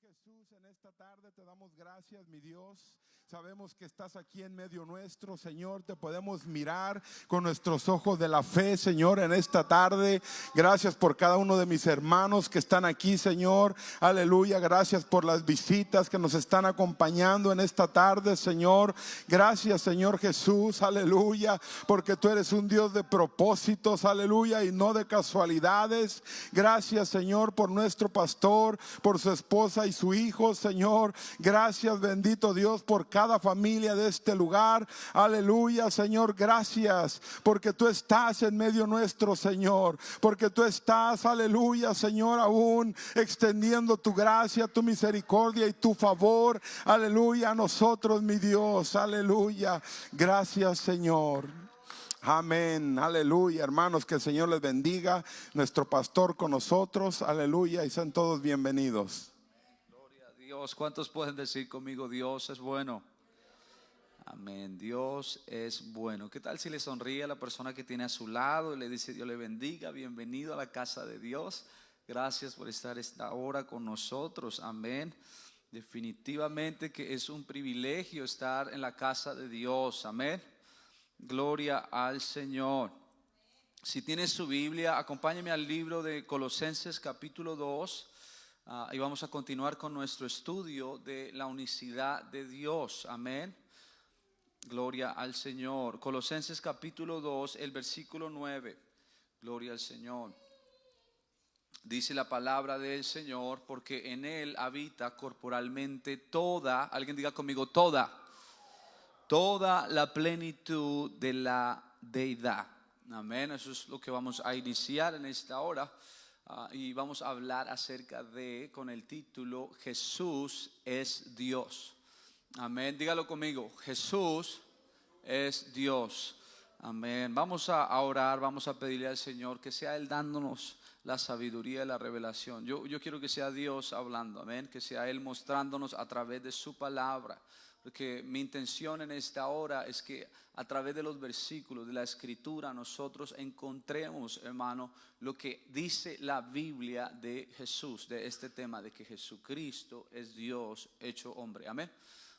Jesús, en esta tarde te damos gracias, mi Dios. Sabemos que estás aquí en medio nuestro, Señor. Te podemos mirar con nuestros ojos de la fe, Señor, en esta tarde. Gracias por cada uno de mis hermanos que están aquí, Señor. Aleluya. Gracias por las visitas que nos están acompañando en esta tarde, Señor. Gracias, Señor Jesús. Aleluya. Porque tú eres un Dios de propósitos, aleluya, y no de casualidades. Gracias, Señor, por nuestro pastor, por su esposa y su hijo, Señor. Gracias, bendito Dios, por cada familia de este lugar. Aleluya, Señor. Gracias porque tú estás en medio nuestro, Señor. Porque tú estás, aleluya, Señor, aún extendiendo tu gracia, tu misericordia y tu favor. Aleluya, a nosotros, mi Dios. Aleluya. Gracias, Señor. Amén, aleluya, hermanos, que el Señor les bendiga. Nuestro pastor con nosotros, aleluya, y sean todos bienvenidos. Gloria a Dios. ¿Cuántos pueden decir conmigo, Dios es bueno? Amén, Dios es bueno. ¿Qué tal si le sonríe a la persona que tiene a su lado y le dice: Dios le bendiga, bienvenido a la casa de Dios? Gracias por estar esta hora con nosotros, amén. Definitivamente que es un privilegio estar en la casa de Dios, amén. Gloria al Señor. Si tienes su Biblia, acompáñame al libro de Colosenses capítulo 2 y vamos a continuar con nuestro estudio de la unicidad de Dios, amén. Gloria al Señor. Colosenses capítulo 2, el versículo 9. Gloria al Señor. Dice la palabra del Señor: porque en Él habita corporalmente toda, alguien diga conmigo, toda la plenitud de la deidad. Amén. Eso es lo que vamos a iniciar en esta hora. Y vamos a hablar acerca de, con el título, Jesús es Dios. Amén. Dígalo conmigo, Jesús es Dios. Amén. Vamos a orar, vamos a pedirle al Señor que sea Él dándonos la sabiduría y la revelación. Yo quiero que sea Dios hablando, amén. Que sea Él mostrándonos a través de su palabra. Porque mi intención en esta hora es que a través de los versículos de la Escritura nosotros encontremos, hermano, lo que dice la Biblia de Jesús, de este tema de que Jesucristo es Dios hecho hombre. Amén.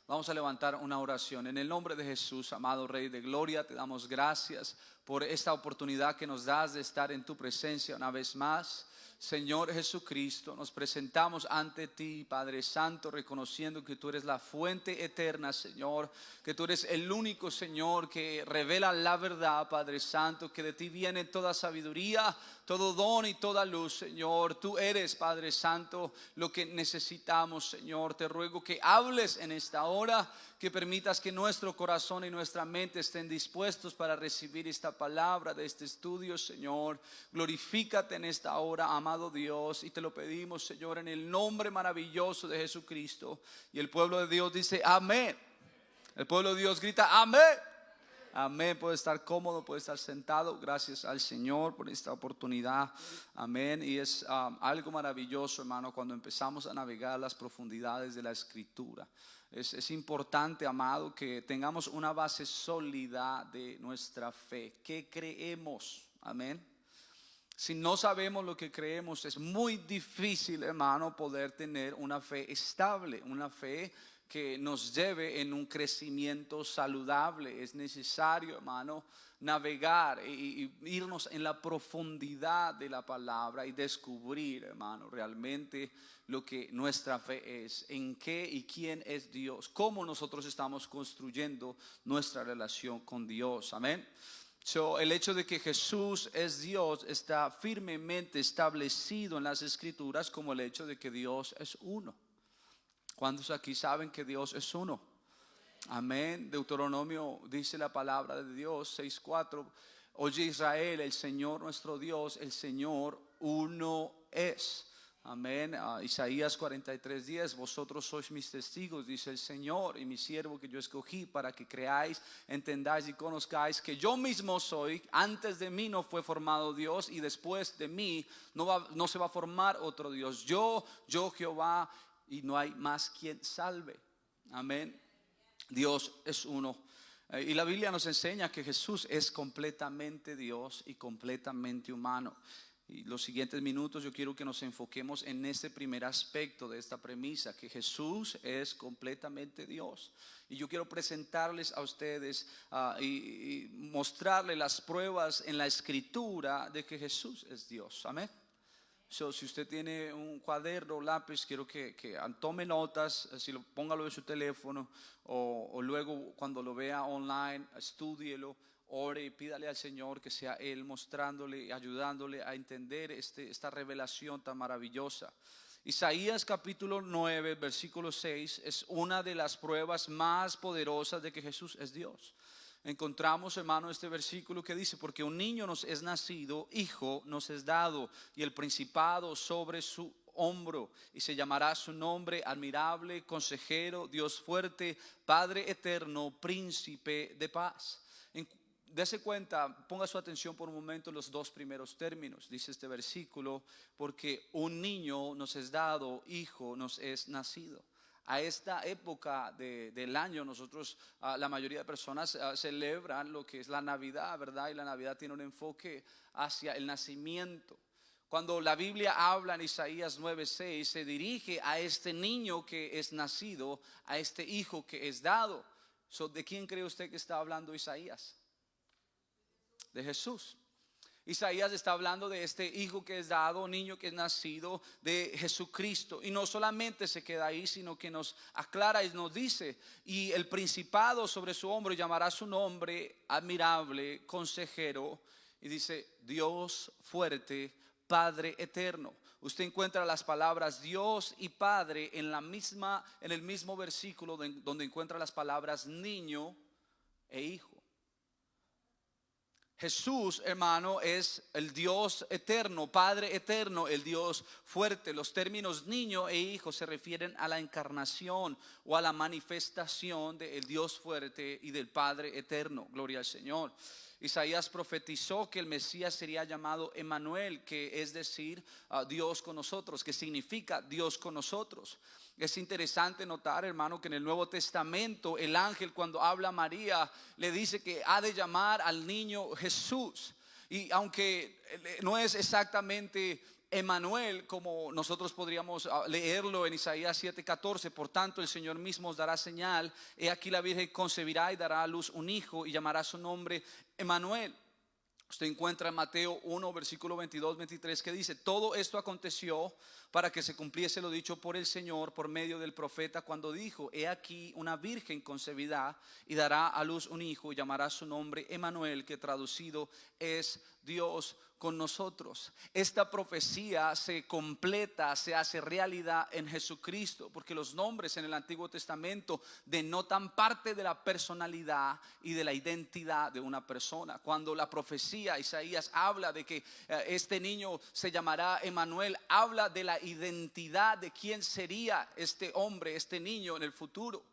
Vamos a levantar una oración. En el nombre de Jesús, amado Rey de Gloria, te damos gracias por esta oportunidad que nos das de estar en tu presencia una vez más. Señor Jesucristo, nos presentamos ante ti, Padre Santo, reconociendo que tú eres la fuente eterna, Señor, que tú eres el único, Señor, que revela la verdad, Padre Santo, que de ti viene toda sabiduría, todo don y toda luz, Señor. Tú eres, Padre Santo, lo que necesitamos, Señor. Te ruego que hables en esta hora, que permitas que nuestro corazón y nuestra mente estén dispuestos para recibir esta palabra de este estudio, Señor. Glorifícate en esta hora, amado Dios, y te lo pedimos, Señor, en el nombre maravilloso de Jesucristo. Y el pueblo de Dios dice amén. El pueblo de Dios grita amén. Amén. Puede estar cómodo, puede estar sentado. Gracias al Señor por esta oportunidad. Amén. Y es algo maravilloso, hermano, cuando empezamos a navegar las profundidades de la Escritura. Es importante, amado, que tengamos una base sólida de nuestra fe. ¿Qué creemos? Amén. Si no sabemos lo que creemos, es muy difícil, hermano, poder tener una fe estable, una fe que nos lleve en un crecimiento saludable. Es necesario, hermano, navegar y irnos en la profundidad de la palabra y descubrir, hermano, realmente lo que nuestra fe es, en qué y quién es Dios, cómo nosotros estamos construyendo nuestra relación con Dios. Amén. El hecho de que Jesús es Dios está firmemente establecido en las Escrituras, como el hecho de que Dios es uno. ¿Cuántos aquí saben que Dios es uno? Amén. Deuteronomio dice la palabra de Dios 6:4. Oye Israel, el Señor nuestro Dios, el Señor uno es. Amén. Isaías 43:10. Vosotros sois mis testigos, dice el Señor, y mi siervo que yo escogí, para que creáis, entendáis y conozcáis que yo mismo soy. Antes de mí no fue formado Dios, y después de mí no se va a formar otro Dios. Yo Jehová, y no hay más quien salve. Amén. Dios es uno. Y la Biblia nos enseña que Jesús es completamente Dios y completamente humano. Y los siguientes minutos yo quiero que nos enfoquemos en este primer aspecto de esta premisa, que Jesús es completamente Dios. Y yo quiero presentarles a ustedes y mostrarles las pruebas en la Escritura de que Jesús es Dios. Amén. So, si usted tiene un cuaderno, lápiz, quiero que tome notas, póngalo en su teléfono o luego cuando lo vea online, estúdielo. Ore y pídale al Señor que sea Él mostrándole y ayudándole a entender esta revelación tan maravillosa. Isaías capítulo 9, versículo 6 es una de las pruebas más poderosas de que Jesús es Dios. Encontramos, hermano, este versículo que dice: porque un niño nos es nacido, hijo nos es dado, y el principado sobre su hombro, y se llamará su nombre admirable, consejero, Dios fuerte, Padre eterno, príncipe de paz. Dese cuenta, ponga su atención por un momento en los dos primeros términos. Dice este versículo: porque un niño nos es dado, hijo nos es nacido. A esta época del año nosotros, la mayoría de personas celebran lo que es la Navidad, ¿verdad? Y la Navidad tiene un enfoque hacia el nacimiento. Cuando la Biblia habla en Isaías 9:6, se dirige a este niño que es nacido, a este hijo que es dado. ¿De quién cree usted que está hablando Isaías? De Jesús. Isaías está hablando de este hijo que es dado, niño que es nacido, de Jesucristo. Y no solamente se queda ahí, sino que nos aclara y nos dice: y el principado sobre su hombro, llamará su nombre admirable, consejero, y dice Dios fuerte, Padre eterno. Usted encuentra las palabras Dios y Padre en el mismo versículo donde encuentra las palabras niño e hijo. Jesús, hermano, es el Dios eterno, Padre eterno, el Dios fuerte. Los términos niño e hijo se refieren a la encarnación o a la manifestación del Dios fuerte y del Padre eterno. Gloria al Señor. Isaías profetizó que el Mesías sería llamado Emmanuel, que es decir, Dios con nosotros, que significa Dios con nosotros. Es interesante notar, hermano, que en el Nuevo Testamento el ángel, cuando habla a María, le dice que ha de llamar al niño Jesús. Y aunque no es exactamente Emmanuel como nosotros podríamos leerlo en Isaías 7:14, por tanto el Señor mismo os dará señal: he aquí la Virgen concebirá y dará a luz un hijo y llamará su nombre Emmanuel. Usted encuentra en Mateo 1, versículo 22-23, que dice: todo esto aconteció para que se cumpliese lo dicho por el Señor por medio del profeta, cuando dijo: he aquí una virgen concebirá y dará a luz un hijo y llamará su nombre Emmanuel, que traducido es Dios con nosotros. Esta profecía se completa, se hace realidad en Jesucristo, porque los nombres en el Antiguo Testamento denotan parte de la personalidad y de la identidad de una persona. Cuando la profecía, Isaías habla de que este niño se llamará Emmanuel, habla de la identidad de quién sería este hombre, este niño en el futuro.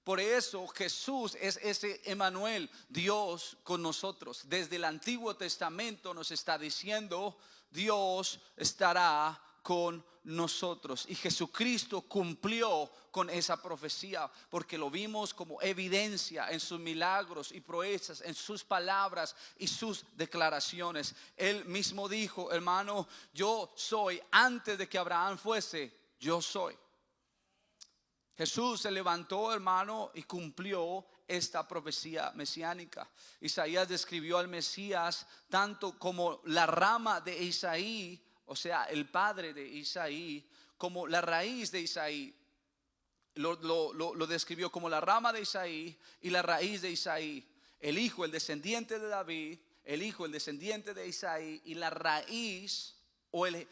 Por eso Jesús es ese Emmanuel, Dios con nosotros. Desde el Antiguo Testamento nos está diciendo: Dios estará con nosotros. Y Jesucristo cumplió con esa profecía, porque lo vimos como evidencia en sus milagros y proezas, en sus palabras y sus declaraciones. Él mismo dijo: hermano, yo soy, antes de que Abraham fuese, yo soy. Jesús se levantó, hermano, y cumplió esta profecía mesiánica. Isaías describió al Mesías tanto como la rama de Isaí, o sea, el padre de Isaí, como la raíz de Isaí. Lo describió como la rama de Isaí y la raíz de Isaí. El hijo, el descendiente de David, el hijo, el descendiente de Isaí, y la raíz o el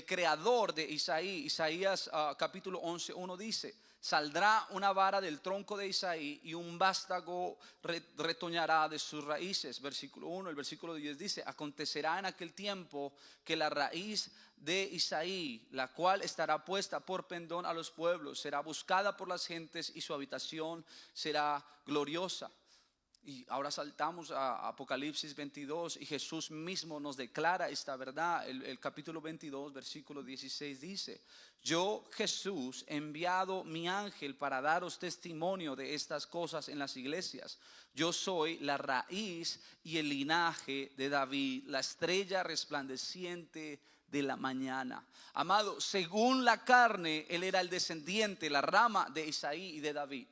creador de Isaí. Isaías capítulo 11:1 dice: saldrá una vara del tronco de Isaí y un vástago retoñará de sus raíces. Versículo 1. El versículo 10 dice: acontecerá en aquel tiempo que la raíz de Isaí, la cual estará puesta por pendón a los pueblos, será buscada por las gentes y su habitación será gloriosa. Y ahora saltamos a Apocalipsis 22 y Jesús mismo nos declara esta verdad. El capítulo 22, versículo 16 dice: yo, Jesús, he enviado mi ángel para daros testimonio de estas cosas en las iglesias. Yo soy la raíz y el linaje de David, la estrella resplandeciente de la mañana. Amado, según la carne, él era el descendiente, la rama de Isaí y de David.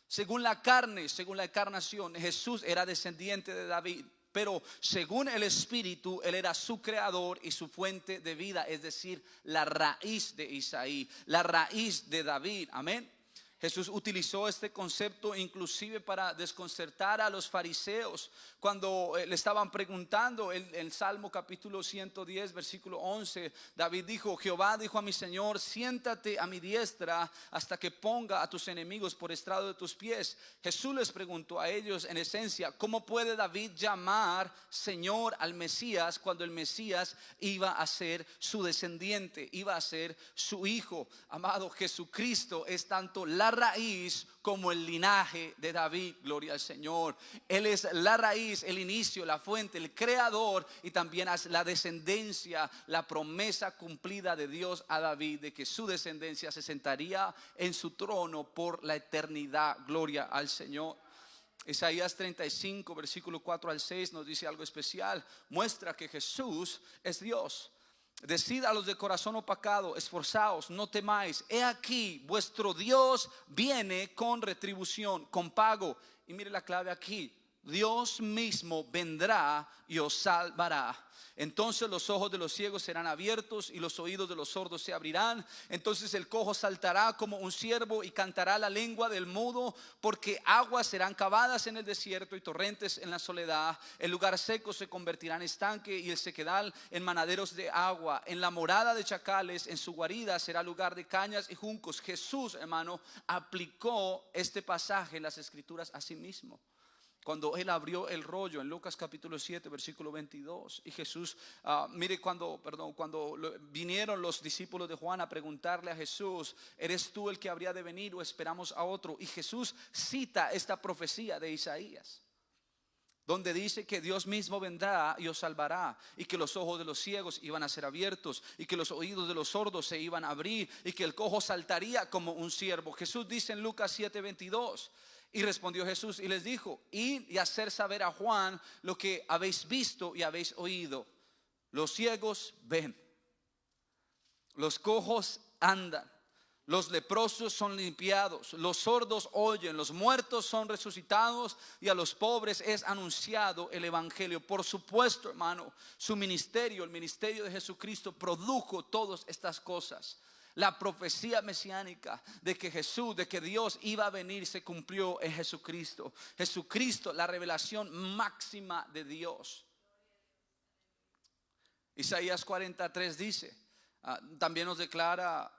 Según la carne, según la encarnación, Jesús era descendiente de David. Pero según el Espíritu, Él era su creador y su fuente de vida. Es decir, la raíz de Isaí, la raíz de David. Amén. Jesús utilizó este concepto inclusive para desconcertar a los fariseos cuando le estaban preguntando en Salmo capítulo 110 versículo 11. David dijo: Jehová dijo a mi Señor, siéntate a mi diestra hasta que ponga a tus enemigos por estrado de tus pies. Jesús les preguntó a ellos en esencia: ¿cómo puede David llamar Señor al Mesías cuando el Mesías iba a ser su descendiente, iba a ser su hijo? Amado, Jesucristo es tanto la raíz como el linaje de David. Gloria al Señor. Él es la raíz, el inicio, la fuente, el creador, y también la descendencia, la promesa cumplida de Dios a David de que su descendencia se sentaría en su trono por la eternidad. Gloria al Señor. Isaías 35 versículo 4 al 6 nos dice algo especial. Muestra que Jesús es Dios. Decid a los de corazón opacado: esforzaos, no temáis. He aquí, vuestro Dios viene con retribución, con pago. Y mire la clave aquí: Dios mismo vendrá y os salvará. Entonces los ojos de los ciegos serán abiertos y los oídos de los sordos se abrirán. Entonces el cojo saltará como un ciervo y cantará la lengua del mudo, porque aguas serán cavadas en el desierto y torrentes en la soledad. El lugar seco se convertirá en estanque y el sequedal en manaderos de agua. En la morada de chacales, en su guarida, será lugar de cañas y juncos. Jesús, hermano, aplicó este pasaje en las escrituras a sí mismo. Cuando él abrió el rollo en Lucas capítulo 7 versículo 22, y Jesús, mire cuando vinieron los discípulos de Juan a preguntarle a Jesús: ¿eres tú el que habría de venir o esperamos a otro? Y Jesús cita esta profecía de Isaías, donde dice que Dios mismo vendrá y os salvará, y que los ojos de los ciegos iban a ser abiertos, y que los oídos de los sordos se iban a abrir, y que el cojo saltaría como un ciervo. Jesús dice en Lucas 7:22: y respondió Jesús y les dijo: id y hacer saber a Juan lo que habéis visto y habéis oído. Los ciegos ven, los cojos andan, los leprosos son limpiados, los sordos oyen, los muertos son resucitados, y a los pobres es anunciado el evangelio. Por supuesto, hermano, su ministerio, el ministerio de Jesucristo, produjo todas estas cosas. La profecía mesiánica de que Jesús, de que Dios iba a venir, se cumplió en Jesucristo. Jesucristo, la revelación máxima de Dios. Isaías 43 dice, también nos declara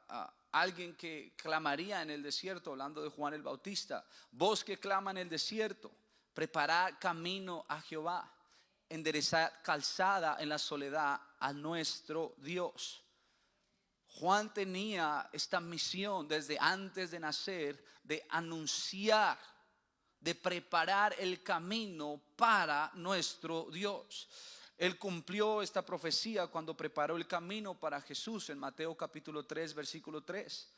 alguien que clamaría en el desierto, hablando de Juan el Bautista: voz que clama en el desierto, preparad camino a Jehová, enderezad calzada en la soledad a nuestro Dios. Juan tenía esta misión desde antes de nacer, de anunciar, de preparar el camino para nuestro Dios. Él cumplió esta profecía cuando preparó el camino para Jesús en Mateo capítulo 3 versículo 3.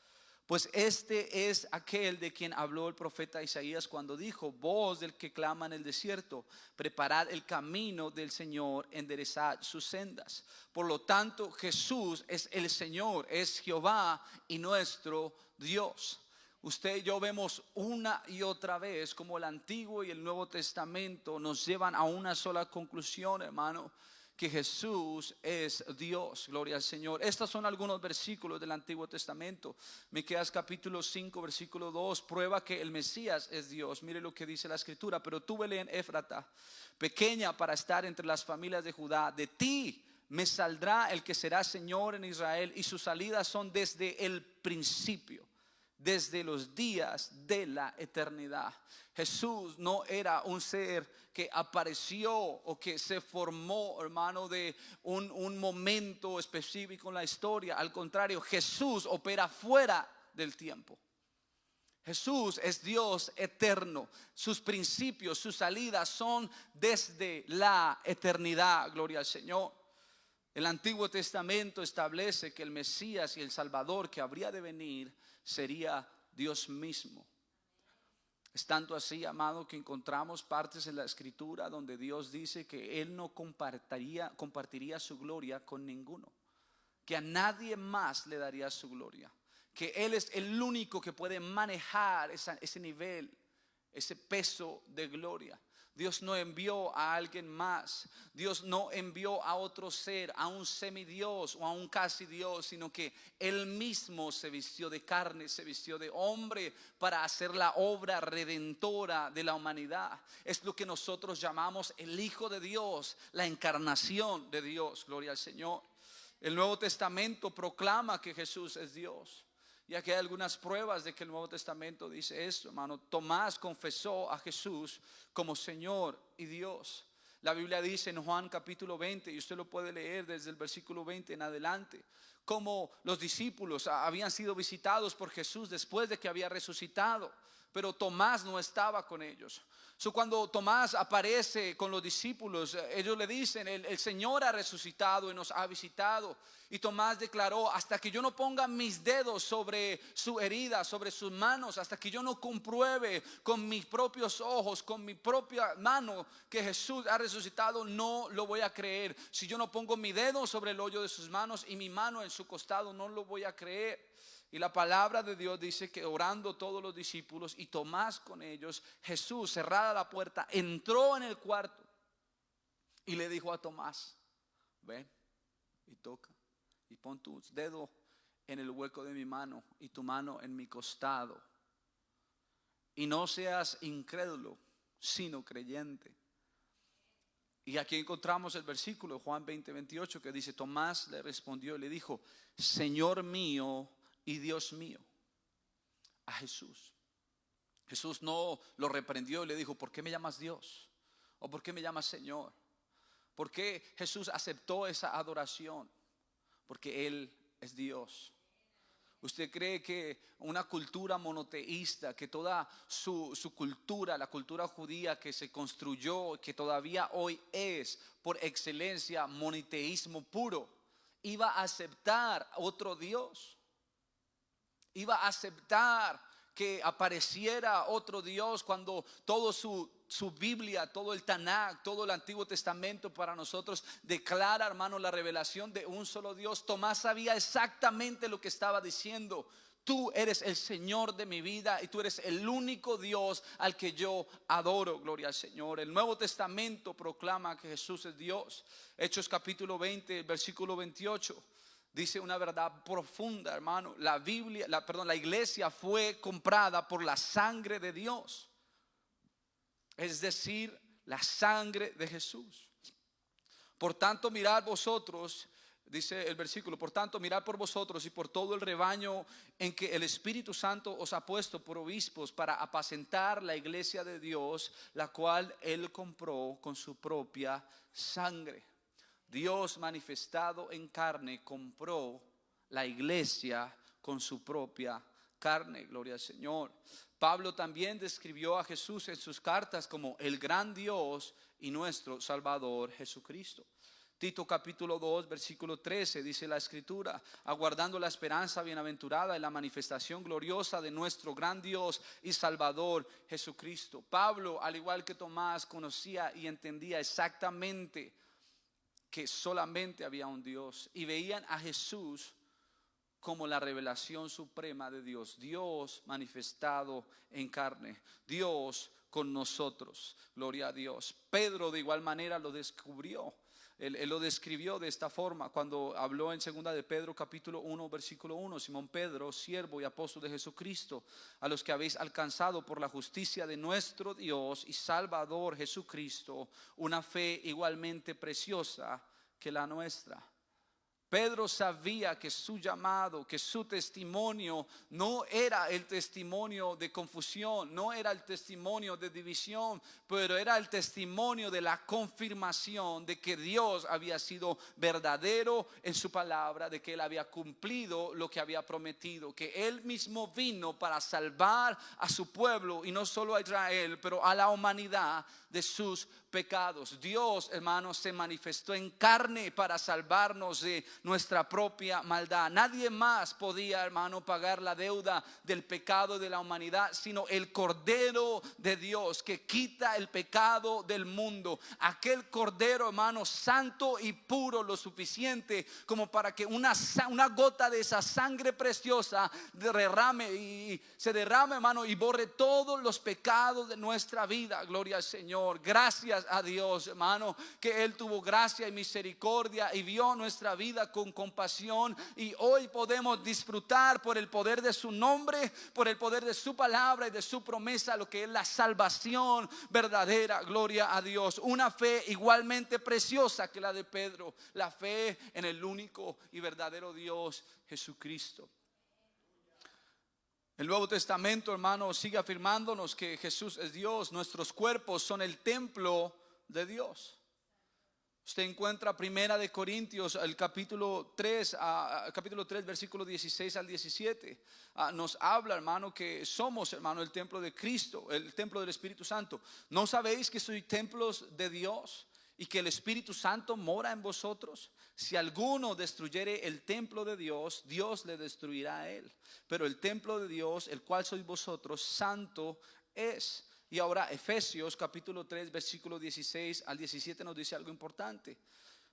Pues este es aquel de quien habló el profeta Isaías cuando dijo: voz del que clama en el desierto, preparad el camino del Señor, enderezad sus sendas. Por lo tanto, Jesús es el Señor, es Jehová y nuestro Dios. Usted y yo vemos una y otra vez como el Antiguo y el Nuevo Testamento nos llevan a una sola conclusión, hermano: que Jesús es Dios. Gloria al Señor. Estos son algunos versículos del Antiguo Testamento. Miqueas capítulo 5 versículo 2 prueba que el Mesías es Dios. Mire lo que dice la escritura: pero tú, Belén Éfrata, pequeña para estar entre las familias de Judá, de ti me saldrá el que será Señor en Israel, y sus salidas son desde el principio, desde los días de la eternidad. Jesús no era un ser que apareció o que se formó, hermano, de un momento específico en la historia. Al contrario, Jesús opera fuera del tiempo. Jesús es Dios eterno. Sus principios, sus salidas son desde la eternidad. Gloria al Señor. El Antiguo Testamento establece que el Mesías y el Salvador que habría de venir sería Dios mismo. Es tanto así, amado, que encontramos partes en la Escritura donde Dios dice que Él no compartiría su gloria con ninguno, que a nadie más le daría su gloria, que Él es el único que puede manejar ese nivel, ese peso de gloria. Dios no envió a alguien más. Dios no envió a otro ser, a un semidios o a un casi Dios, sino que Él mismo se vistió de carne, se vistió de hombre para hacer la obra redentora de la humanidad. Es lo que nosotros llamamos el Hijo de Dios, la encarnación de Dios. Gloria al Señor. El Nuevo Testamento proclama que Jesús es Dios. Y aquí hay algunas pruebas de que el Nuevo Testamento dice esto, hermano. Tomás confesó a Jesús como Señor y Dios. La Biblia dice en Juan capítulo 20, y usted lo puede leer desde el versículo 20 en adelante, cómo los discípulos habían sido visitados por Jesús después de que había resucitado, pero Tomás no estaba con ellos. Cuando Tomás aparece con los discípulos, ellos le dicen: el Señor ha resucitado y nos ha visitado. Y Tomás declaró: hasta que yo no ponga mis dedos sobre su herida, sobre sus manos, hasta que yo no compruebe con mis propios ojos, con mi propia mano, que Jesús ha resucitado, no lo voy a creer. Si yo no pongo mi dedo sobre el hoyo de sus manos y mi mano en su costado, no lo voy a creer. Y la palabra de Dios dice que orando todos los discípulos y Tomás con ellos, Jesús, cerrada la puerta, entró en el cuarto y le dijo a Tomás: ven y toca y pon tu dedo en el hueco de mi mano y tu mano en mi costado, y no seas incrédulo sino creyente. Y aquí encontramos el versículo Juan 20:28 que dice: Tomás le respondió y le dijo: Señor mío y Dios mío. A Jesús no lo reprendió y le dijo: ¿por qué me llamas Dios? ¿O por qué me llamas Señor? ¿Por qué Jesús aceptó esa adoración? Porque Él es Dios. ¿Usted cree que una cultura monoteísta, que toda su cultura, la cultura judía que se construyó, que todavía hoy es por excelencia monoteísmo puro, iba a aceptar otro Dios? Iba a aceptar que apareciera otro Dios cuando todo su Biblia, todo el Tanakh, todo el Antiguo Testamento para nosotros declara, hermano, la revelación de un solo Dios. Tomás sabía exactamente lo que estaba diciendo. Tú eres el Señor de mi vida y tú eres el único Dios al que yo adoro. Gloria al Señor. El Nuevo Testamento proclama que Jesús es Dios. Hechos capítulo 20, versículo 28. Dice una verdad profunda, hermano. La iglesia fue comprada por la sangre de Dios. Es decir, la sangre de Jesús. Por tanto, mirad vosotros, dice el versículo, por tanto, mirad por vosotros y por todo el rebaño en que el Espíritu Santo os ha puesto por obispos para apacentar la iglesia de Dios, la cual Él compró con su propia sangre. Dios manifestado en carne compró la iglesia con su propia carne. Gloria al Señor. Pablo también describió a Jesús en sus cartas como el gran Dios y nuestro Salvador Jesucristo. Tito capítulo 2 versículo 13 dice la Escritura: aguardando la esperanza bienaventurada y la manifestación gloriosa de nuestro gran Dios y Salvador Jesucristo. Pablo, al igual que Tomás, conocía y entendía exactamente que solamente había un Dios, y veían a Jesús como la revelación suprema de Dios. Dios manifestado en carne, Dios con nosotros. Gloria a Dios. Pedro de igual manera lo descubrió. Él lo describió de esta forma cuando habló en 2 de Pedro capítulo 1 versículo 1: Simón Pedro, siervo y apóstol de Jesucristo, a los que habéis alcanzado por la justicia de nuestro Dios y Salvador Jesucristo una fe igualmente preciosa que la nuestra. Pedro sabía que su llamado, que su testimonio no era el testimonio de confusión, no era el testimonio de división, pero era el testimonio de la confirmación de que Dios había sido verdadero en su palabra, de que Él había cumplido lo que había prometido, que Él mismo vino para salvar a su pueblo, y no solo a Israel, pero a la humanidad de sus pecados. Dios, hermanos, se manifestó en carne para salvarnos de nuestra propia maldad. Nadie más podía, hermano, pagar la deuda del pecado de la humanidad, sino el Cordero de Dios que quita el pecado del mundo. Aquel Cordero, hermano, santo y puro, lo suficiente como para que una gota de esa sangre preciosa se derrame, hermano, y borre todos los pecados de nuestra vida. Gloria al Señor. Gracias a Dios, hermano, que Él tuvo gracia y misericordia y vio nuestra vida con compasión, y hoy podemos disfrutar por el poder de su nombre, por el poder de su palabra y de su promesa, lo que es la salvación verdadera. Gloria a Dios. Una fe igualmente preciosa que la de Pedro, la fe en el único y verdadero Dios, Jesucristo. El Nuevo Testamento, hermano, sigue afirmándonos que Jesús es Dios. Nuestros cuerpos son el templo de Dios. Usted encuentra Primera de Corintios, el capítulo 3, versículo 16 al 17. Nos habla, hermano, que somos, hermano, el templo de Cristo, el templo del Espíritu Santo. ¿No sabéis que sois templos de Dios y que el Espíritu Santo mora en vosotros? Si alguno destruyere el templo de Dios, Dios le destruirá a él. Pero el templo de Dios, el cual sois vosotros, santo es. Y ahora Efesios capítulo 3 versículo 16 al 17 nos dice algo importante.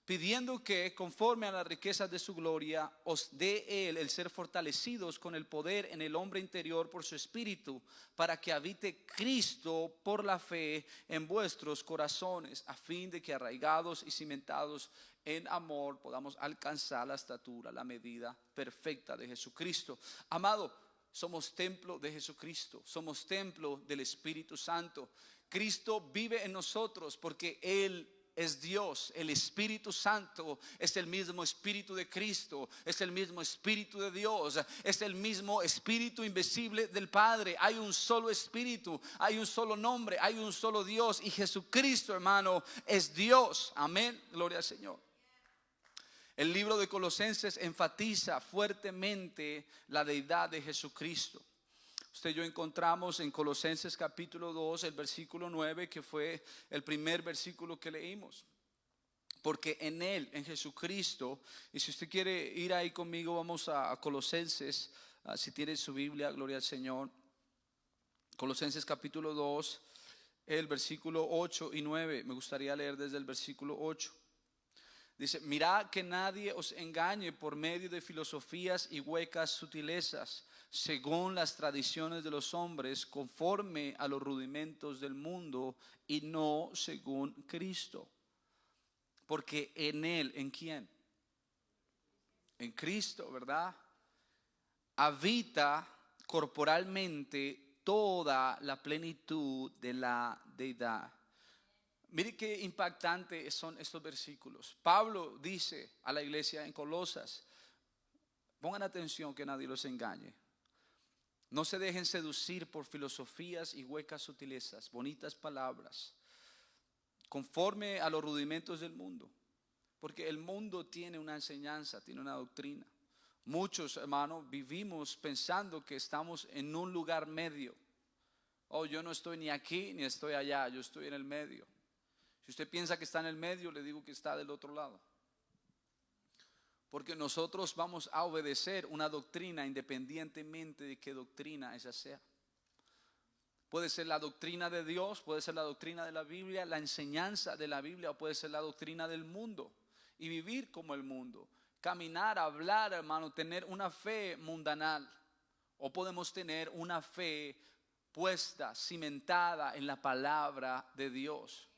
Pidiendo que conforme a las riquezas de su gloria os dé Él el ser fortalecidos con el poder en el hombre interior por su espíritu, para que habite Cristo por la fe en vuestros corazones, a fin de que arraigados y cimentados en amor podamos alcanzar la estatura, la medida perfecta de Jesucristo. Amado, somos templo de Jesucristo, somos templo del Espíritu Santo. Cristo vive en nosotros porque Él es Dios. El Espíritu Santo es el mismo Espíritu de Cristo, es el mismo Espíritu de Dios, es el mismo Espíritu invisible del Padre. Hay un solo Espíritu, hay un solo nombre, hay un solo Dios, y Jesucristo, hermano, es Dios. Amén, gloria al Señor. El libro de Colosenses enfatiza fuertemente la deidad de Jesucristo. Usted y yo encontramos en Colosenses capítulo 2 el versículo 9, que fue el primer versículo que leímos. Porque en Él, en Jesucristo, y si usted quiere ir ahí conmigo, vamos a Colosenses, si tiene su Biblia, gloria al Señor. Colosenses capítulo 2, el versículo 8 y 9, me gustaría leer desde el versículo 8. Dice: mirad que nadie os engañe por medio de filosofías y huecas sutilezas, según las tradiciones de los hombres, conforme a los rudimentos del mundo, y no según Cristo. Porque en Él, ¿en quién? En Cristo, ¿verdad? Habita corporalmente toda la plenitud de la deidad. Mire qué impactante son estos versículos. Pablo dice a la iglesia en Colosas: pongan atención, que nadie los engañe. No se dejen seducir por filosofías y huecas sutilezas, bonitas palabras, conforme a los rudimentos del mundo. Porque el mundo tiene una enseñanza, tiene una doctrina. Muchos, hermanos, vivimos pensando que estamos en un lugar medio. Oh, yo no estoy ni aquí ni estoy allá, yo estoy en el medio. Si usted piensa que está en el medio, le digo que está del otro lado. Porque nosotros vamos a obedecer una doctrina independientemente de qué doctrina esa sea. Puede ser la doctrina de Dios, puede ser la doctrina de la Biblia, la enseñanza de la Biblia, o puede ser la doctrina del mundo. Y vivir como el mundo, caminar, hablar, hermano, tener una fe mundanal. O podemos tener una fe puesta, cimentada en la palabra de Dios.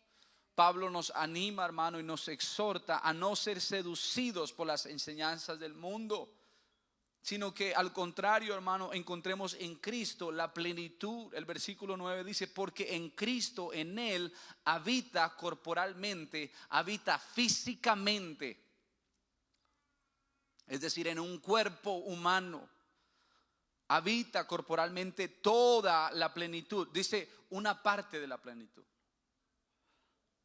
Pablo nos anima, hermano, y nos exhorta a no ser seducidos por las enseñanzas del mundo, sino que al contrario, hermano, encontremos en Cristo la plenitud. El versículo 9 dice: porque en Cristo, en Él, habita corporalmente, habita físicamente. es decir, en un cuerpo humano, habita corporalmente toda la plenitud. Dice una parte de la plenitud.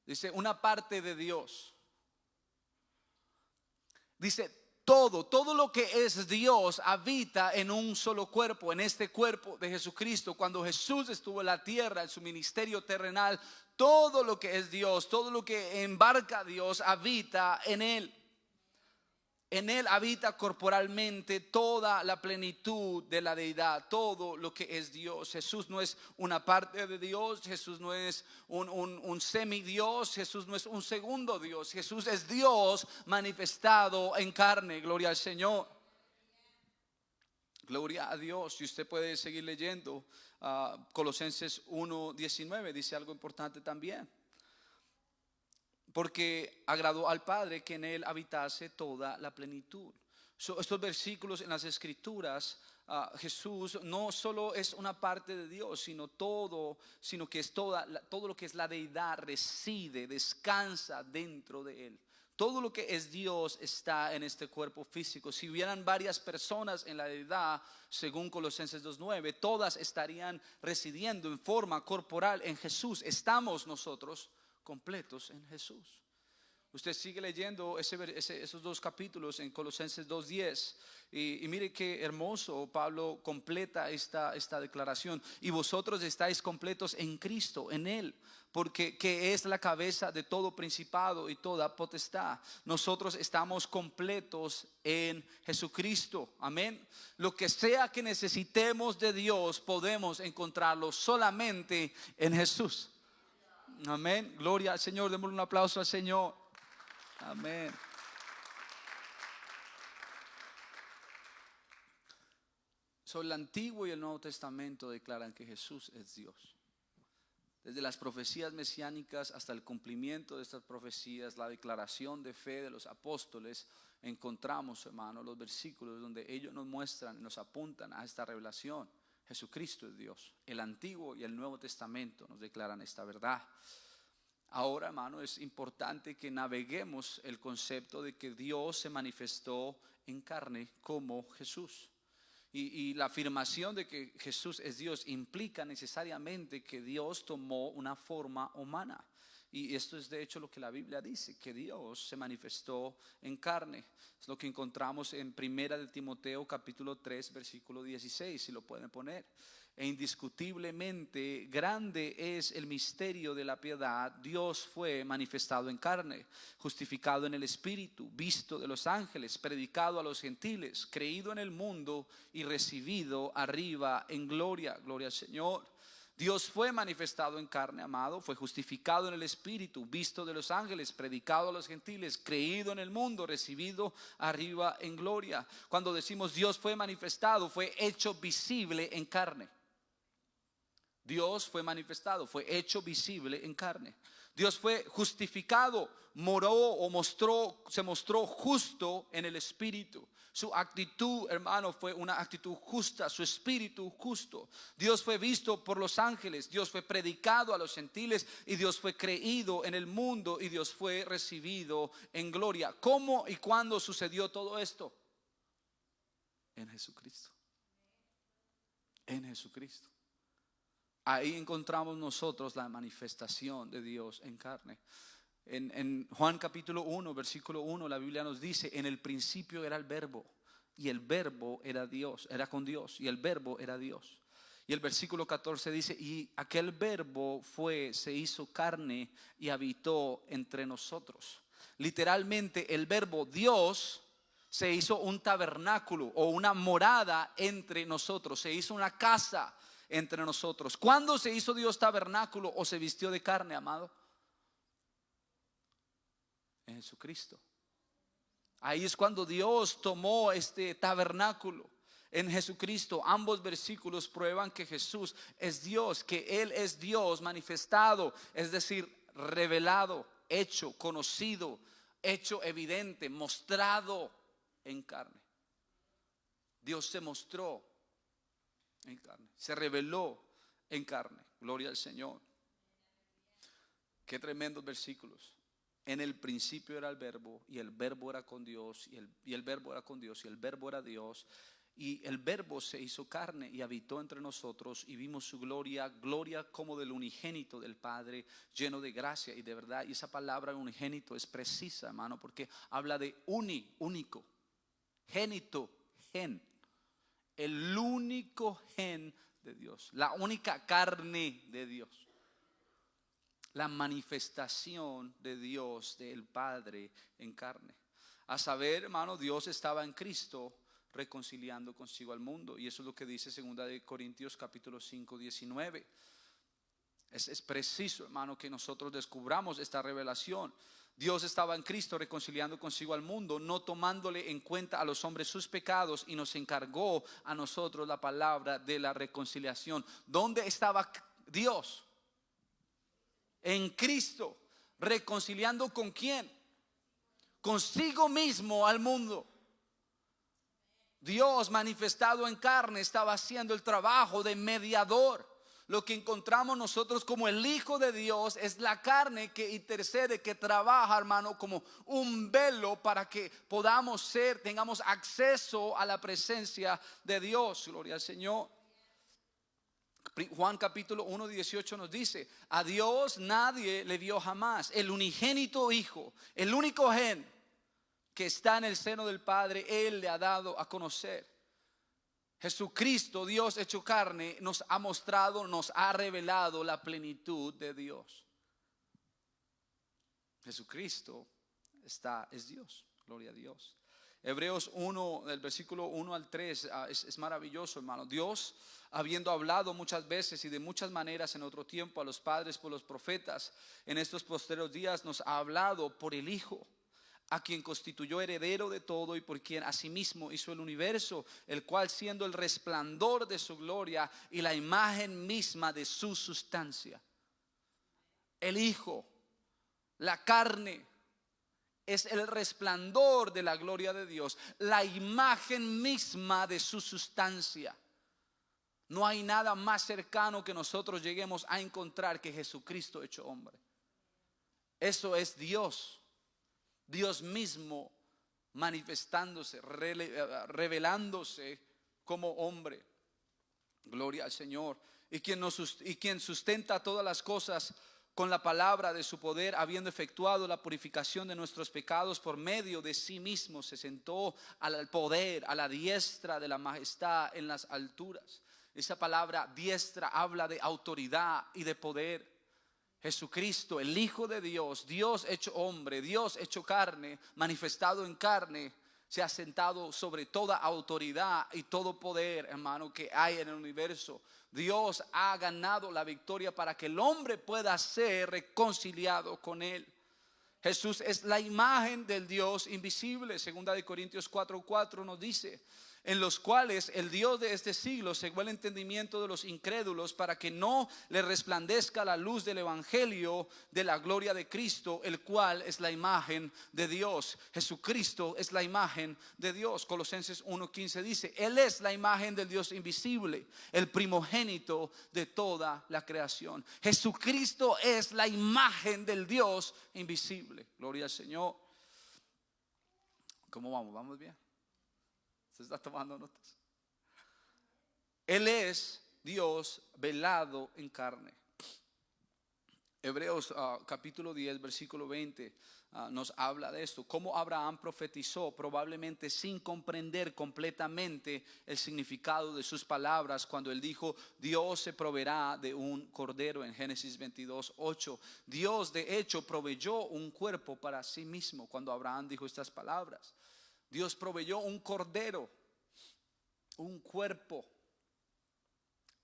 Dice una parte de Dios. Dice todo lo que es Dios habita en un solo cuerpo, en este cuerpo de Jesucristo. Cuando Jesús estuvo en la tierra, en su ministerio terrenal, todo lo que es Dios, todo lo que embarca a Dios habita en Él. En Él habita corporalmente toda la plenitud de la deidad, todo lo que es Dios. Jesús no es una parte de Dios, Jesús no es un semidios, Jesús no es un segundo Dios. Jesús es Dios manifestado en carne, gloria al Señor. Gloria a Dios. Y usted puede seguir leyendo Colosenses 1:19, dice algo importante también. Porque agradó al Padre que en Él habitase toda la plenitud. Estos versículos en las Escrituras, Jesús no solo es una parte de Dios, sino que es todo lo que es la deidad reside, descansa dentro de Él. Todo lo que es Dios está en este cuerpo físico. Si hubieran varias personas en la deidad, según Colosenses 2:9, todas estarían residiendo en forma corporal en Jesús. Estamos nosotros completos en Jesús. Usted sigue leyendo esos dos capítulos en Colosenses 2:10 y mire qué hermoso. Pablo completa esta declaración: y vosotros estáis completos en Cristo, en Él, porque que es la cabeza de todo principado y toda potestad. Nosotros estamos completos en Jesucristo, amén. Lo que sea que necesitemos de Dios podemos encontrarlo solamente en Jesús. Amén, gloria al Señor. Démosle un aplauso al Señor. Amén. El Antiguo y el Nuevo Testamento declaran que Jesús es Dios. Desde las profecías mesiánicas hasta el cumplimiento de estas profecías, la declaración de fe de los apóstoles, encontramos, hermanos, los versículos donde ellos nos muestran y nos apuntan a esta revelación. Jesucristo es Dios. El Antiguo y el Nuevo Testamento nos declaran esta verdad. Ahora, hermano, es importante que naveguemos el concepto de que Dios se manifestó en carne como Jesús. Y la afirmación de que Jesús es Dios implica necesariamente que Dios tomó una forma humana. Y esto es de hecho lo que la Biblia dice, que Dios se manifestó en carne. Es lo que encontramos en 1 de Timoteo capítulo 3 versículo 16, si lo pueden poner. E indiscutiblemente grande es el misterio de la piedad. Dios fue manifestado en carne, justificado en el Espíritu, visto de los ángeles, predicado a los gentiles, creído en el mundo y recibido arriba en gloria. Gloria al Señor. Dios fue manifestado en carne, amado, fue justificado en el Espíritu, visto de los ángeles, predicado a los gentiles, creído en el mundo, recibido arriba en gloria. Cuando decimos Dios fue manifestado, fue hecho visible en carne. Dios fue manifestado, fue hecho visible en carne. Dios fue justificado, se mostró justo en el Espíritu. Su actitud, hermano, fue una actitud justa, su espíritu justo. Dios fue visto por los ángeles, Dios fue predicado a los gentiles y Dios fue creído en el mundo y Dios fue recibido en gloria. ¿Cómo y cuándo sucedió todo esto? En Jesucristo. En Jesucristo. Ahí encontramos nosotros la manifestación de Dios en carne. En Juan capítulo 1 versículo 1 la Biblia nos dice: en el principio era el verbo y el verbo era Dios, era con Dios y el verbo era Dios. Y el versículo 14 dice: y aquel verbo se hizo carne y habitó entre nosotros. Literalmente el verbo Dios se hizo un tabernáculo o una morada entre nosotros, se hizo una casa entre nosotros. ¿Cuándo se hizo Dios tabernáculo o se vistió de carne, amado? En Jesucristo. Ahí es cuando Dios tomó este tabernáculo en Jesucristo. Ambos versículos prueban que Jesús es Dios, que Él es Dios manifestado, es decir, revelado, hecho, conocido, hecho evidente, mostrado en carne. Dios se mostró en carne, se reveló en carne. Gloria al Señor. Qué tremendos versículos. En el principio era el verbo, y el verbo era con Dios, y el verbo era con Dios, y el verbo era Dios. Y el verbo se hizo carne y habitó entre nosotros, y vimos su gloria, gloria como del unigénito del Padre, lleno de gracia y de verdad. Y esa palabra unigénito es precisa, hermano, porque habla de único, génito, gen, el único gen de Dios, la única carne de Dios, la manifestación de Dios, del Padre en carne. A saber, hermano, Dios estaba en Cristo reconciliando consigo al mundo, y eso es lo que dice 2 Corintios capítulo 5, 19. Es preciso, hermano, que nosotros descubramos esta revelación. Dios estaba en Cristo reconciliando consigo al mundo, no tomándole en cuenta a los hombres sus pecados, y nos encargó a nosotros la palabra de la reconciliación. ¿Dónde estaba Dios? En Cristo, reconciliando ¿con quién? Consigo mismo al mundo. Dios manifestado en carne estaba haciendo el trabajo de mediador. Lo que encontramos nosotros como el Hijo de Dios es la carne que intercede, que trabaja, hermano, como un velo para que podamos tengamos acceso a la presencia de Dios. Gloria al Señor. Juan capítulo 1, 18 nos dice: a Dios nadie le vio jamás. El unigénito Hijo, el único gen que está en el seno del Padre, Él le ha dado a conocer. Jesucristo, Dios hecho carne, nos ha mostrado, nos ha revelado la plenitud de Dios. Jesucristo es Dios, gloria a Dios. Hebreos 1, del versículo 1 al 3, es maravilloso, hermano. Dios, habiendo hablado muchas veces y de muchas maneras en otro tiempo a los padres por los profetas, en estos posteriores días nos ha hablado por el Hijo, a quien constituyó heredero de todo y por quien asimismo hizo el universo, el cual, siendo el resplandor de su gloria y la imagen misma de su sustancia. El Hijo, la carne, es el resplandor de la gloria de Dios, la imagen misma de su sustancia. No hay nada más cercano que nosotros lleguemos a encontrar que Jesucristo hecho hombre. Eso es Dios. Dios mismo manifestándose, revelándose como hombre. Gloria al Señor. Y quien sustenta todas las cosas con la palabra de su poder, habiendo efectuado la purificación de nuestros pecados por medio de sí mismo, se sentó al poder, a la diestra de la majestad en las alturas. Esa palabra diestra habla de autoridad y de poder. Jesucristo, el Hijo de Dios, Dios hecho hombre, Dios hecho carne, manifestado en carne, se ha sentado sobre toda autoridad y todo poder, hermano, que hay en el universo. Dios ha ganado la victoria para que el hombre pueda ser reconciliado con Él. Jesús es la imagen del Dios invisible. 2 Corintios 4:4 nos dice: en los cuales el Dios de este siglo cegó el entendimiento de los incrédulos, para que no le resplandezca la luz del evangelio de la gloria de Cristo, el cual es la imagen de Dios. Jesucristo es la imagen de Dios. Colosenses 1:15 dice: Él es la imagen del Dios invisible, el primogénito de toda la creación. Jesucristo es la imagen del Dios invisible. Gloria al Señor. ¿Cómo vamos? ¿Vamos bien? ¿Se está tomando notas? Él es Dios velado en carne. Hebreos capítulo 10 versículo 20 nos habla de esto. Cómo Abraham profetizó, probablemente sin comprender completamente el significado de sus palabras, cuando él dijo: Dios se proveerá de un cordero, en Génesis 22:8. Dios de hecho proveyó un cuerpo para sí mismo cuando Abraham dijo estas palabras. Dios proveyó un cordero, un cuerpo,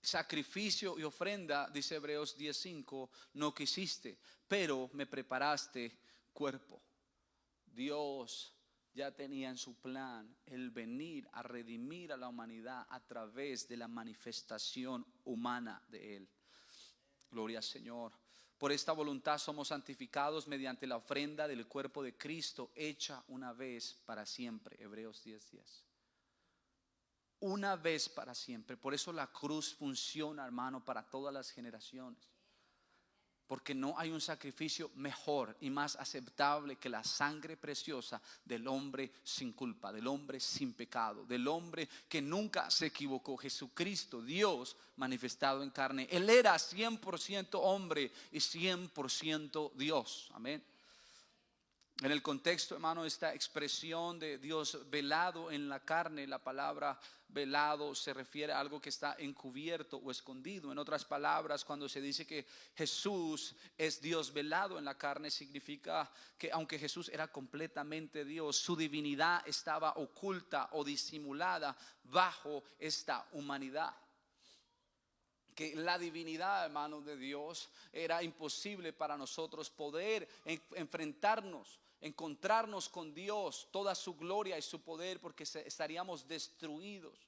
sacrificio y ofrenda, dice Hebreos 10:5, no quisiste, pero me preparaste cuerpo. Dios ya tenía en su plan el venir a redimir a la humanidad a través de la manifestación humana de Él. Gloria al Señor. Por esta voluntad somos santificados mediante la ofrenda del cuerpo de Cristo, hecha una vez para siempre. Hebreos 10:10. Una vez para siempre. Por eso la cruz funciona, hermano, para todas las generaciones. Porque no hay un sacrificio mejor y más aceptable que la sangre preciosa del hombre sin culpa, del hombre sin pecado, del hombre que nunca se equivocó. Jesucristo, Dios manifestado en carne. Él era 100% hombre y 100% Dios. Amén. En el contexto, hermano, esta expresión de Dios velado en la carne, la palabra velado se refiere a algo que está encubierto o escondido. En otras palabras, cuando se dice que Jesús es Dios velado en la carne, significa que aunque Jesús era completamente Dios, su divinidad estaba oculta o disimulada bajo esta humanidad. Que la divinidad, hermano, de Dios era imposible para nosotros poder enfrentarnos, encontrarnos con Dios, toda su gloria y su poder, porque estaríamos destruidos.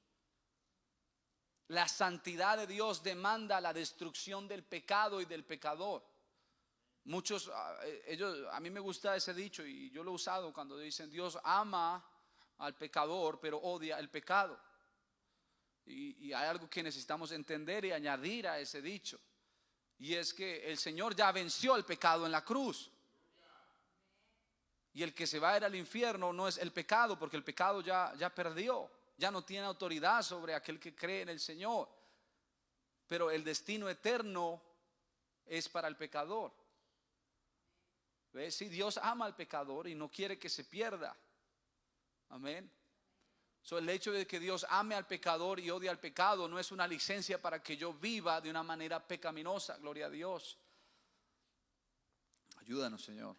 La santidad de Dios demanda la destrucción del pecado y del pecador. Muchos, a mí me gusta ese dicho y yo lo he usado cuando dicen: Dios ama al pecador pero odia el pecado. Y hay algo que necesitamos entender y añadir a ese dicho, y es que el Señor ya venció el pecado en la cruz. Y el que se va a ir al infierno no es el pecado, porque el pecado ya perdió, ya no tiene autoridad sobre aquel que cree en el Señor. Pero el destino eterno es para el pecador. ¿Ves? Si Dios ama al pecador y no quiere que se pierda. Amén. El hecho de que Dios ame al pecador y odie al pecado no es una licencia para que yo viva de una manera pecaminosa. Gloria a Dios. Ayúdanos, Señor.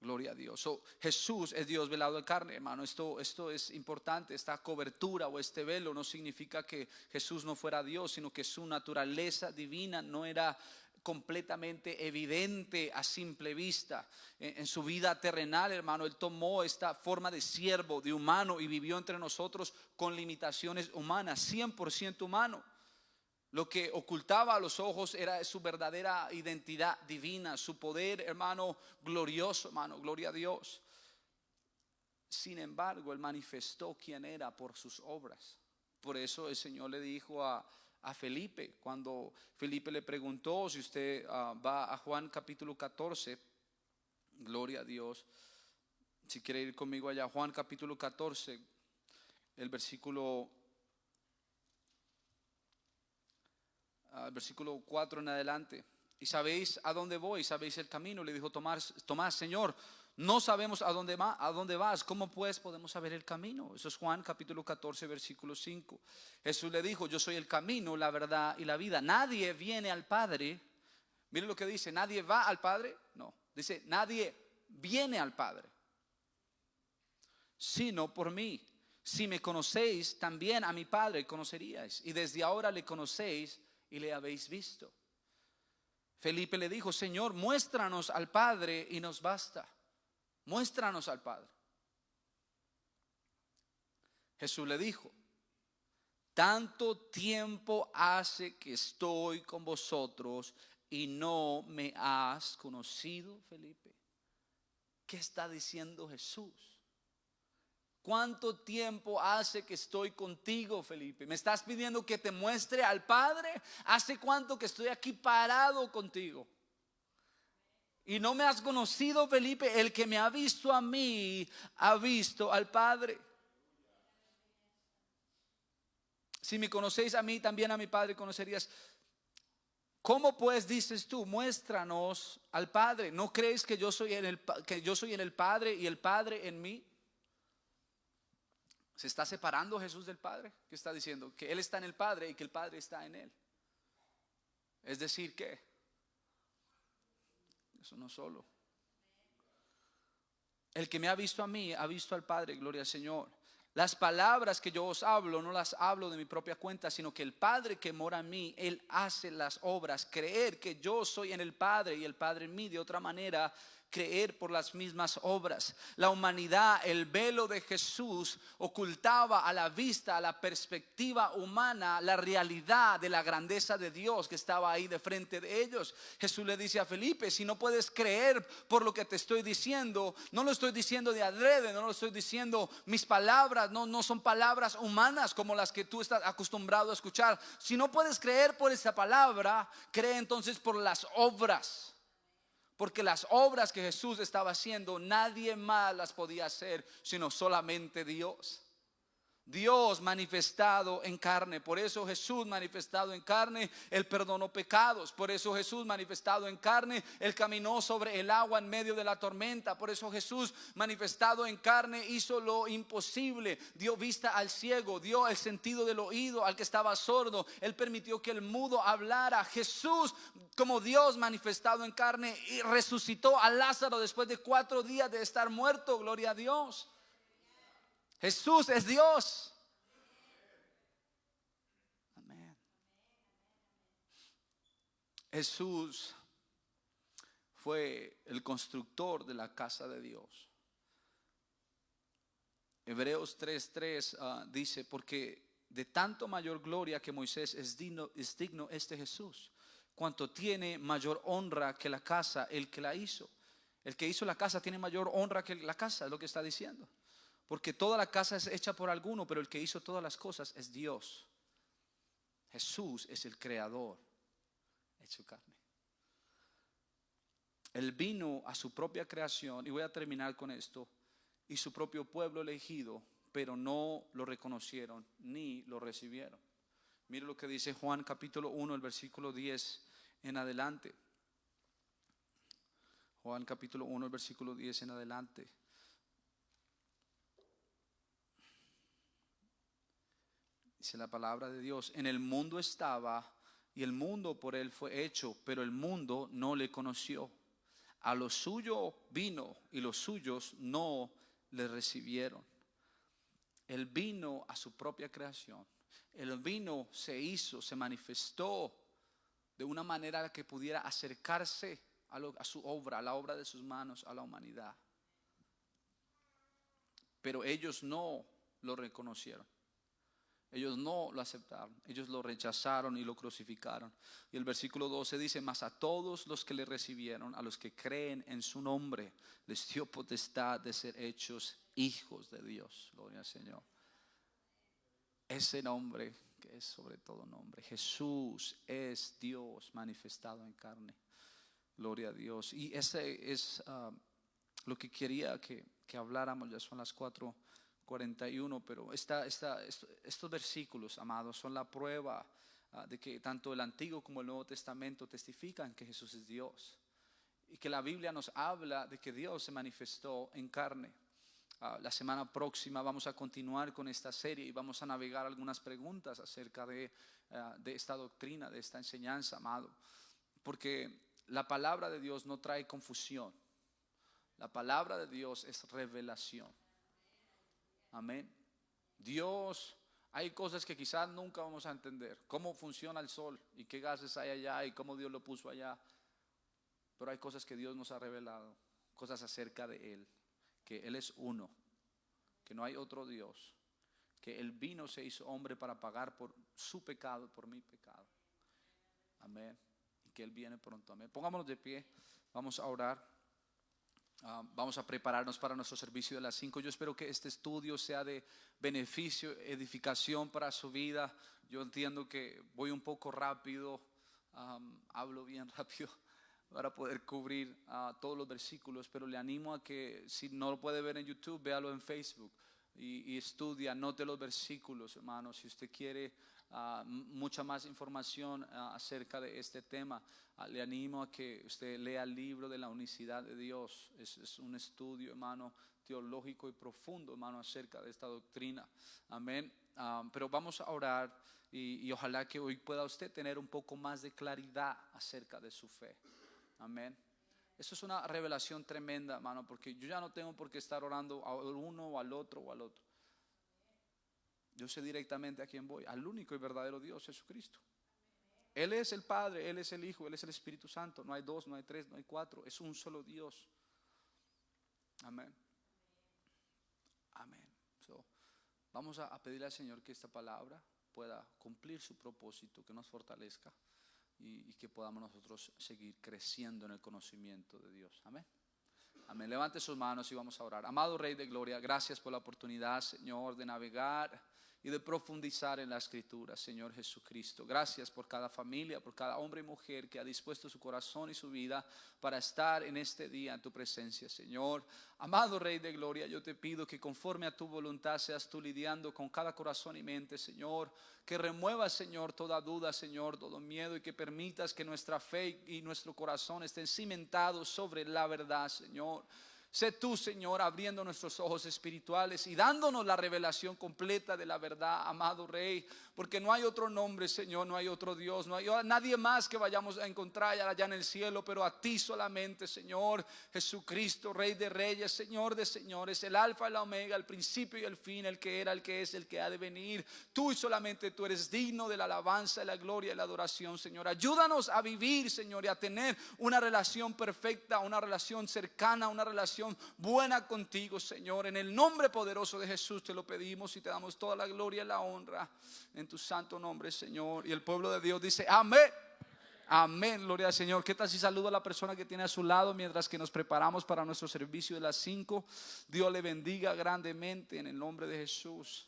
Gloria a Dios. Jesús es Dios velado en carne, hermano. Esto es importante. Esta cobertura o este velo no significa que Jesús no fuera Dios, sino que su naturaleza divina no era completamente evidente a simple vista. En su vida terrenal, hermano, Él tomó esta forma de siervo, de humano, y vivió entre nosotros con limitaciones humanas, 100% humano. Lo que ocultaba a los ojos era su verdadera identidad divina, su poder, hermano, glorioso, hermano, gloria a Dios. Sin embargo, Él manifestó quién era por sus obras. Por eso el Señor le dijo a Felipe, cuando Felipe le preguntó, si usted va a Juan capítulo 14, gloria a Dios, si quiere ir conmigo allá, Juan capítulo 14, el versículo 4 en adelante. Y sabéis a dónde voy, sabéis el camino. Le dijo Tomás, Señor, no sabemos a dónde vas, ¿cómo pues podemos saber el camino? Eso es Juan capítulo 14 versículo 5. Jesús le dijo: yo soy el camino, la verdad y la vida. Nadie viene al Padre. Miren lo que dice: nadie va al Padre. No, dice: nadie viene al Padre sino por mí. Si me conocéis, también a mi Padre conoceríais, y desde ahora le conocéis y le habéis visto. Felipe le dijo: Señor, muéstranos al Padre y nos basta. Muéstranos al Padre. Jesús le dijo: tanto tiempo hace que estoy con vosotros y no me has conocido, Felipe. ¿Qué está diciendo Jesús? ¿Cuánto tiempo hace que estoy contigo, Felipe? ¿Me estás pidiendo que te muestre al Padre? ¿Hace cuánto que estoy aquí parado contigo? Y no me has conocido, Felipe. El que me ha visto a mí, ha visto al Padre. Si me conocéis a mí, también a mi Padre conocerías. ¿Cómo pues dices tú, muéstranos al Padre? ¿No crees que yo soy en el Padre y el Padre en mí? ¿Se está separando Jesús del Padre? ¿Qué está diciendo? Que Él está en el Padre y que el Padre está en Él. Es decir, que eso no solo. El que me ha visto a mí, ha visto al Padre, gloria al Señor. Las palabras que yo os hablo, no las hablo de mi propia cuenta, sino que el Padre que mora en mí, Él hace las obras. Creer que yo soy en el Padre y el Padre en mí, de otra manera, creer por las mismas obras. La humanidad, el velo de Jesús ocultaba a la vista, a la perspectiva humana, la realidad de la grandeza de Dios que estaba ahí de frente de ellos. Jesús le dice a Felipe: si no puedes creer por lo que te estoy diciendo, no lo estoy diciendo de adrede, no lo estoy diciendo, mis palabras palabras no son palabras humanas como las que tú estás acostumbrado a escuchar. Si no puedes creer por esa palabra, cree entonces por las obras. Porque las obras que Jesús estaba haciendo, nadie más las podía hacer, sino solamente Dios. Dios manifestado en carne. Por eso Jesús manifestado en carne, Él perdonó pecados. Por eso Jesús manifestado en carne, Él caminó sobre el agua en medio de la tormenta. Por eso Jesús manifestado en carne hizo lo imposible. Dio vista al ciego, dio el sentido del oído al que estaba sordo. Él permitió que el mudo hablara. Jesús, como Dios manifestado en carne, y resucitó a Lázaro después de 4 días de estar muerto. Gloria a Dios. Jesús es Dios. Amén. Jesús fue el constructor de la casa de Dios. Hebreos 3:3 dice: porque de tanto mayor gloria que Moisés es digno este Jesús, cuanto tiene mayor honra que la casa el que la hizo. El que hizo la casa tiene mayor honra que la casa, es lo que está diciendo. Porque toda la casa es hecha por alguno, pero el que hizo todas las cosas es Dios. Jesús es el creador hecho carne. Él vino a su propia creación, y voy a terminar con esto, y su propio pueblo elegido, pero no lo reconocieron ni lo recibieron. Mire lo que dice Juan capítulo 1, el versículo 10 en adelante. Juan capítulo 1, el versículo 10 en adelante. Dice la palabra de Dios: en el mundo estaba, y el mundo por él fue hecho, pero el mundo no le conoció. A lo suyo vino, y los suyos no le recibieron. Él vino a su propia creación. Él vino, se hizo, se manifestó de una manera que pudiera acercarse a su obra, a la obra de sus manos, a la humanidad. Pero ellos no lo reconocieron. Ellos no lo aceptaron, ellos lo rechazaron y lo crucificaron. Y el versículo 12 dice: mas a todos los que le recibieron, a los que creen en su nombre, les dio potestad de ser hechos hijos de Dios. Gloria al Señor. Ese nombre que es sobre todo nombre, Jesús es Dios manifestado en carne. Gloria a Dios. Y ese es lo que quería que habláramos. Ya son las 4:41, pero estos versículos, amados, son la prueba de que tanto el Antiguo como el Nuevo Testamento testifican que Jesús es Dios, y que la Biblia nos habla de que Dios se manifestó en carne. La semana próxima vamos a continuar con esta serie y vamos a navegar algunas preguntas acerca de esta doctrina, de esta enseñanza, amado, porque la palabra de Dios no trae confusión. La palabra de Dios es revelación. Amén. Dios, hay cosas que quizás nunca vamos a entender. Cómo funciona el sol y qué gases hay allá y cómo Dios lo puso allá. Pero hay cosas que Dios nos ha revelado, cosas acerca de Él, que Él es uno, que no hay otro Dios, que Él vino, se hizo hombre para pagar por su pecado, por mi pecado. Amén. Y que Él viene pronto. Amén. Pongámonos de pie, vamos a orar. Vamos a prepararnos para nuestro servicio de las 5. Yo espero que este estudio sea de beneficio, edificación para su vida. Yo entiendo que voy un poco rápido, hablo bien rápido para poder cubrir todos los versículos, pero le animo a que, si no lo puede ver en YouTube, véalo en Facebook y estudia, anote los versículos, hermano. Si usted quiere mucha más información acerca de este tema, le animo a que usted lea el libro de la unicidad de Dios. Es un estudio, hermano, teológico y profundo, hermano, acerca de esta doctrina. Amén. Pero vamos a orar y ojalá que hoy pueda usted tener un poco más de claridad acerca de su fe. Amén. Eso es una revelación tremenda, hermano, porque yo ya no tengo por qué estar orando al uno o al otro o al otro. Yo sé directamente a quién voy, al único y verdadero Dios, Jesucristo. Él es el Padre, Él es el Hijo, Él es el Espíritu Santo. No hay dos, no hay tres, no hay cuatro. Es un solo Dios. Amén. Amén. Vamos a pedirle al Señor que esta palabra pueda cumplir su propósito, que nos fortalezca y que podamos nosotros seguir creciendo en el conocimiento de Dios. Amén. Amén. Levante sus manos y vamos a orar. Amado Rey de Gloria, gracias por la oportunidad, Señor, de navegar y de profundizar en la Escritura, Señor Jesucristo. Gracias por cada familia, por cada hombre y mujer que ha dispuesto su corazón y su vida para estar en este día en tu presencia, Señor. Amado Rey de Gloria, yo te pido que conforme a tu voluntad seas tú lidiando con cada corazón y mente, Señor. Que remuevas, Señor, toda duda, Señor, todo miedo, y que permitas que nuestra fe y nuestro corazón estén cimentados sobre la verdad, Señor. Sé tú, Señor, abriendo nuestros ojos espirituales y dándonos la revelación completa de la verdad, amado Rey, porque no hay otro nombre, Señor, no hay otro Dios, no hay nadie más que vayamos a encontrar allá en el cielo, pero a ti solamente, Señor Jesucristo, Rey de Reyes, Señor de Señores, el Alfa y la Omega, el principio y el fin, el que era, el que es, el que ha de venir. Tú y solamente tú eres digno de la alabanza, la gloria y la adoración, Señor. Ayúdanos a vivir, Señor, y a tener una relación perfecta, una relación cercana, una relación buena contigo, Señor. En el nombre poderoso de Jesús te lo pedimos y te damos toda la gloria y la honra en tu santo nombre, Señor. Y el pueblo de Dios dice amén. Amén, gloria al Señor. ¿Qué tal si saludo a la persona que tiene a su lado mientras que nos preparamos para nuestro servicio de las 5? Dios le bendiga grandemente en el nombre de Jesús.